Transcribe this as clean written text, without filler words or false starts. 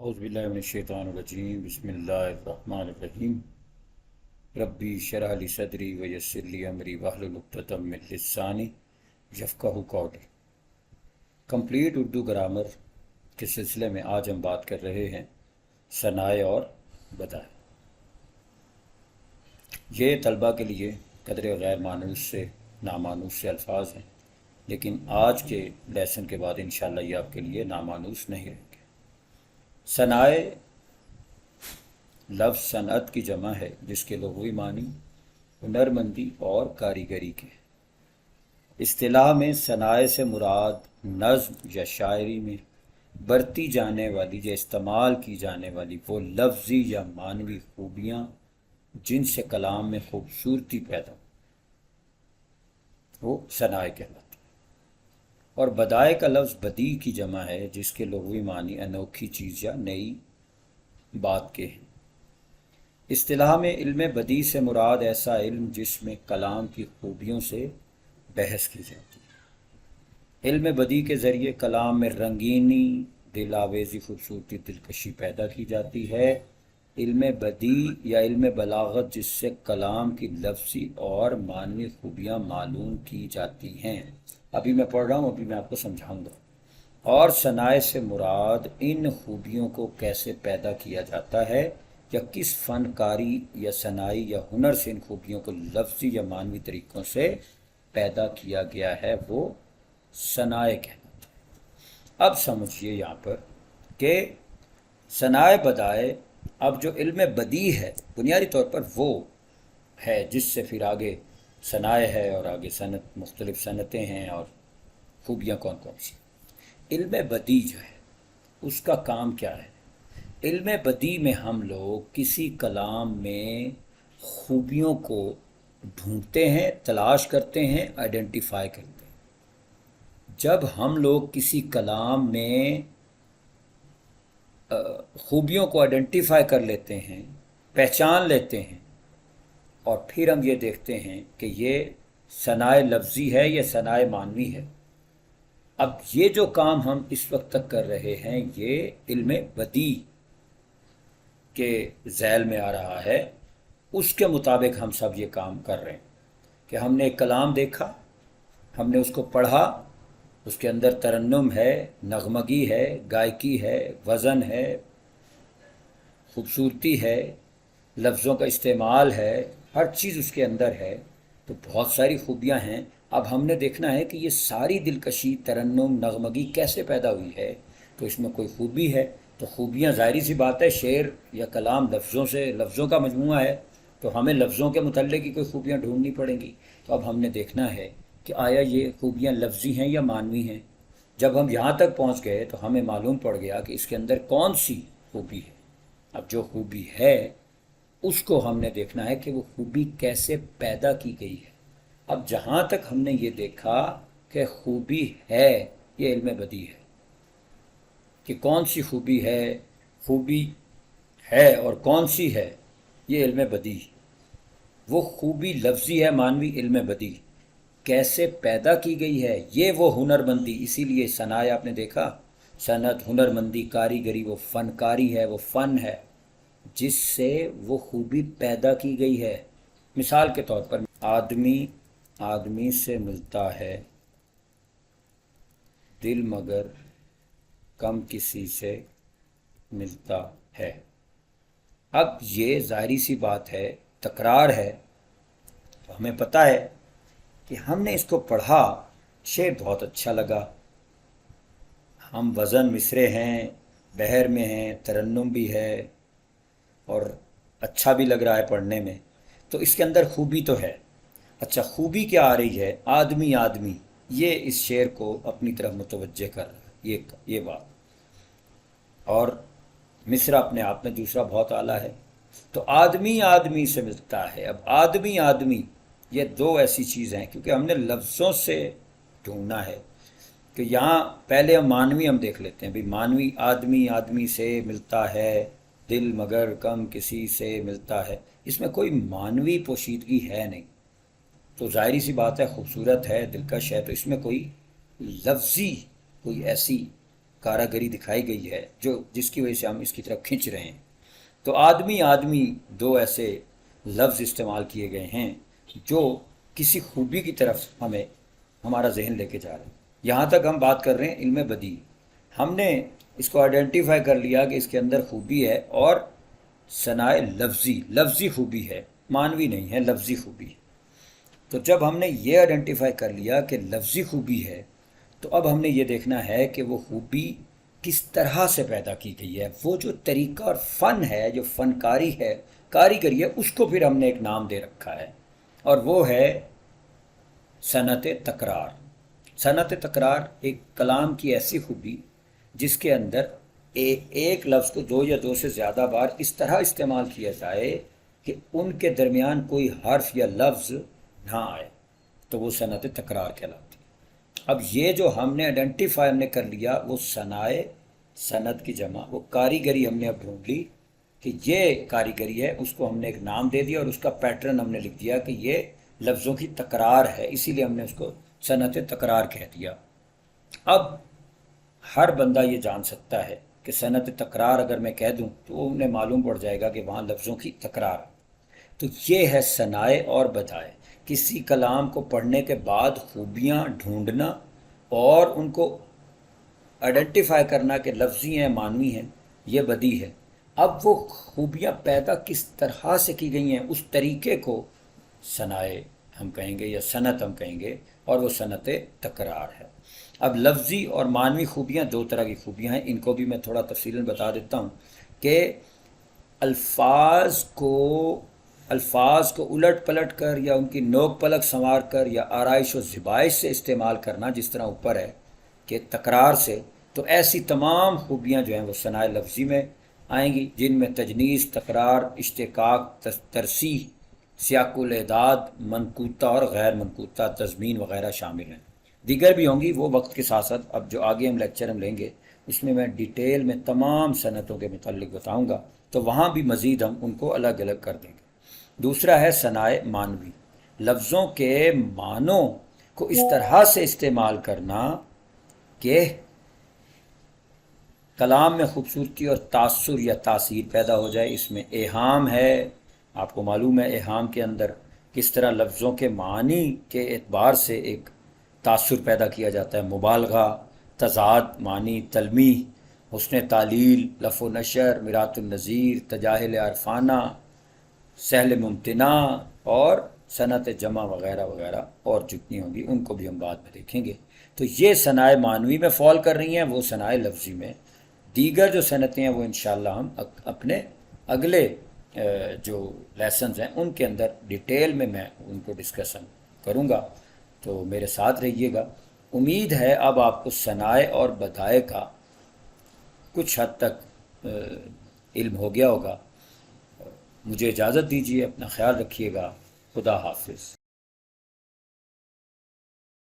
اعوذ باللہ من الشیطان الرجیم بسم اللہ الرحمن الرحیم ربی شرح لی صدری ویسر لی امری واحلل عقدۃ من لسانی یفقہوا قولی۔ کمپلیٹ اردو گرامر کے سلسلے میں آج ہم بات کر رہے ہیں ثنائے اور بدائے۔ یہ طلبہ کے لیے قدر غیر مانوس سے نامانوس سے الفاظ ہیں، لیکن آج کے لیسن کے بعد انشاءاللہ یہ آپ کے لیے نامانوس نہیں رہیں گے۔ ثنائے لفظ صنعت کی جمع ہے، جس کے لغوی معنی ہنرمندی اور کاریگری کے۔ اصطلاح میں ثنائے سے مراد نظم یا شاعری میں برتی جانے والی یا استعمال کی جانے والی وہ لفظی یا معنوی خوبیاں جن سے کلام میں خوبصورتی پیدا ہو، وہ ثنائے کہلاتی ہیں۔ اور بدائے کا لفظ بدیع کی جمع ہے، جس کے لغوی معنی انوکھی چیز یا نئی بات کے ہیں۔ اصطلاح میں علم بدیع سے مراد ایسا علم جس میں کلام کی خوبیوں سے بحث کی جاتی ہے۔ علم بدیع کے ذریعے کلام میں رنگینی، دل آویزی، خوبصورتی، دلکشی پیدا کی جاتی ہے۔ علم بدیع یا علم بلاغت جس سے کلام کی لفظی اور معنوی خوبیاں معلوم کی جاتی ہیں۔ ابھی میں پڑھ رہا ہوں، ابھی میں آپ کو سمجھاؤں گا۔ اور ثنائے سے مراد ان خوبیوں کو کیسے پیدا کیا جاتا ہے یا کس فنکاری یا صناعی یا ہنر سے ان خوبیوں کو لفظی یا معنوی طریقوں سے پیدا کیا گیا ہے، وہ صنائے کہلاتا ہے۔ اب سمجھیے یہاں پر کہ صنائے بدائے، اب جو علم بدیع ہے بنیادی طور پر وہ ہے جس سے پھر آگے صنائے ہے اور آگے صنعت، مختلف صنعتیں ہیں اور خوبیاں کون کون سی۔ علم بدیع جو ہے اس کا کام کیا ہے؟ علم بدیع میں ہم لوگ کسی کلام میں خوبیوں کو ڈھونڈتے ہیں، تلاش کرتے ہیں، آئیڈینٹیفائی کرتے ہیں۔ جب ہم لوگ کسی کلام میں خوبیوں کو آئیڈینٹیفائی کر لیتے ہیں، پہچان لیتے ہیں، اور پھر ہم یہ دیکھتے ہیں کہ یہ ثنائے لفظی ہے یا ثنائے معنوی ہے۔ اب یہ جو کام ہم اس وقت تک کر رہے ہیں یہ علم بدیع کے ذیل میں آ رہا ہے۔ اس کے مطابق ہم سب یہ کام کر رہے ہیں کہ ہم نے ایک کلام دیکھا، ہم نے اس کو پڑھا، اس کے اندر ترنم ہے، نغمگی ہے، گائکی ہے، وزن ہے، خوبصورتی ہے، لفظوں کا استعمال ہے، ہر چیز اس کے اندر ہے، تو بہت ساری خوبیاں ہیں۔ اب ہم نے دیکھنا ہے کہ یہ ساری دلکشی، ترنم، نغمگی کیسے پیدا ہوئی ہے، تو اس میں کوئی خوبی ہے تو خوبیاں ظاہری سی بات ہے، شعر یا کلام لفظوں کا مجموعہ ہے، تو ہمیں لفظوں کے متعلق ہی کوئی خوبیاں ڈھونڈنی پڑیں گی۔ تو اب ہم نے دیکھنا ہے کہ آیا یہ خوبیاں لفظی ہیں یا معنوی ہیں۔ جب ہم یہاں تک پہنچ گئے تو ہمیں معلوم پڑ گیا کہ اس کے اندر کون سی خوبی ہے۔ اب جو خوبی ہے اس کو ہم نے دیکھنا ہے کہ وہ خوبی کیسے پیدا کی گئی ہے۔ اب جہاں تک ہم نے یہ دیکھا کہ خوبی ہے، یہ علم بدیع ہے کہ کون سی خوبی ہے اور کون سی ہے، یہ علم بدیع۔ وہ خوبی لفظی ہے، معنوی، علم بدیع کیسے پیدا کی گئی ہے، یہ وہ ہنرمندی۔ اسی لیے صنائے آپ نے دیکھا، صنعت، ہنرمندی، کاریگری، وہ فنکاری ہے، وہ فن ہے جس سے وہ خوبی پیدا کی گئی ہے۔ مثال کے طور پر آدمی سے ملتا ہے دل، مگر کم کسی سے ملتا ہے۔ اب یہ ظاہری سی بات ہے، تکرار ہے، تو ہمیں پتہ ہے کہ ہم نے اس کو پڑھا، شعر بہت اچھا لگا، ہم وزن مصرے ہیں، بحر میں ہیں، ترنم بھی ہے اور اچھا بھی لگ رہا ہے پڑھنے میں، تو اس کے اندر خوبی تو ہے۔ اچھا، خوبی کیا آ رہی ہے؟ آدمی یہ اس شعر کو اپنی طرف متوجہ کر رہا ہے، یہ بات۔ اور مصرع اپنے آپ میں دوسرا بہت اعلیٰ ہے، تو آدمی سے ملتا ہے۔ اب آدمی یہ دو ایسی چیزیں ہیں، کیونکہ ہم نے لفظوں سے ڈھونڈنا ہے کہ یہاں پہلے معنوی ہم دیکھ لیتے ہیں بھی، معنوی آدمی سے ملتا ہے، دل مگر کم کسی سے ملتا ہے، اس میں کوئی معنوی پوشیدگی ہے نہیں، تو ظاہری سی بات ہے خوبصورت ہے، دلکش ہے، تو اس میں کوئی لفظی کوئی ایسی کاراگری دکھائی گئی ہے جس کی وجہ سے ہم اس کی طرف کھنچ رہے ہیں. تو آدمی آدمی دو ایسے لفظ استعمال کیے گئے ہیں جو کسی خوبی کی طرف ہمیں ہمارا ذہن لے کے جا رہے ہیں. یہاں تک ہم بات کر رہے ہیں علم بدیع. ہم نے اس کو آئیڈینٹیفائی کر لیا کہ اس کے اندر خوبی ہے اور صنائع لفظی خوبی ہے، معنوی نہیں ہے، لفظی خوبی. تو جب ہم نے یہ آئیڈینٹیفائی کر لیا کہ لفظی خوبی ہے تو اب ہم نے یہ دیکھنا ہے کہ وہ خوبی کس طرح سے پیدا کی گئی ہے. وہ جو طریقہ اور فن ہے، جو فنکاری ہے، کاریگری ہے، اس کو پھر ہم نے ایک نام دے رکھا ہے اور وہ ہے صنعت تکرار. صنعت تکرار ایک کلام کی ایسی خوبی جس کے اندر ایک لفظ کو دو یا دو سے زیادہ بار اس طرح استعمال کیا جائے کہ ان کے درمیان کوئی حرف یا لفظ نہ آئے، تو وہ صنعت تکرار کہلاتی ہے. اب یہ جو ہم نے آئیڈینٹیفائی ہم نے کر لیا، وہ صنائع، صنعت کی جمع، وہ کاریگری ہم نے اب ڈھونڈ لی کہ یہ کاریگری ہے، اس کو ہم نے ایک نام دے دیا اور اس کا پیٹرن ہم نے لکھ دیا کہ یہ لفظوں کی تکرار ہے، اسی لیے ہم نے اس کو صنعت تکرار کہہ دیا. اب ہر بندہ یہ جان سکتا ہے کہ صنعت تکرار اگر میں کہہ دوں تو انہیں معلوم پڑ جائے گا کہ وہاں لفظوں کی تکرار. تو یہ ہے صنائع اور بدائع. کسی کلام کو پڑھنے کے بعد خوبیاں ڈھونڈنا اور ان کو آئیڈینٹیفائی کرنا کہ لفظی ہیں، معنوی ہیں، یہ بدیع ہے. اب وہ خوبیاں پیدا کس طرح سے کی گئی ہیں، اس طریقے کو صنائع ہم کہیں گے یا صنعت ہم کہیں گے، اور وہ صنعت تکرار ہے. اب لفظی اور معنوی خوبیاں دو طرح کی خوبیاں ہیں، ان کو بھی میں تھوڑا تفصیلاً بتا دیتا ہوں کہ الفاظ کو الٹ پلٹ کر یا ان کی نوک پلک سنوار کر یا آرائش و زیبائش سے استعمال کرنا، جس طرح اوپر ہے کہ تکرار سے، تو ایسی تمام خوبیاں جو ہیں وہ صنائع لفظی میں آئیں گی، جن میں تجنیس، تکرار، اشتقاق، ترسیح، سیاق الاعداد، منقوطہ اور غیر منقوطہ تضمین وغیرہ شامل ہیں. دیگر بھی ہوں گی، وہ وقت کے ساتھ ساتھ اب جو آگے ہم لیکچر ہم لیں گے اس میں ڈیٹیل میں تمام صنعتوں کے متعلق بتاؤں گا، تو وہاں بھی مزید ہم ان کو الگ الگ کر دیں گے. دوسرا ہے صنائع معنوی، لفظوں کے معنوں کو اس طرح سے استعمال کرنا کہ کلام میں خوبصورتی اور تاثر یا تاثیر پیدا ہو جائے. اس میں ایہام ہے، آپ کو معلوم ہے ایہام کے اندر کس طرح لفظوں کے معنی کے اعتبار سے ایک تاثر پیدا کیا جاتا ہے. مبالغہ، تضاد معنی، تلمیح، حسن تعلیل، لف و نشر، میرات النظیر، تجاہل عرفانہ، سہل ممتنع اور صنعت جمع وغیرہ وغیرہ اور جتنی ہوں گی ان کو بھی ہم بعد میں دیکھیں گے. تو یہ صنائع معنوی میں فال کر رہی ہیں، وہ صنائع لفظی میں. دیگر جو صنعتیں ہیں وہ انشاءاللہ ہم اپنے اگلے جو لیسنز ہیں ان کے اندر ڈیٹیل میں ان کو ڈسکشن کروں گا، تو میرے ساتھ رہیے گا. امید ہے اب آپ کو صنائع اور بدائع کا کچھ حد تک علم ہو گیا ہوگا. مجھے اجازت دیجیے، اپنا خیال رکھیے گا. خدا حافظ.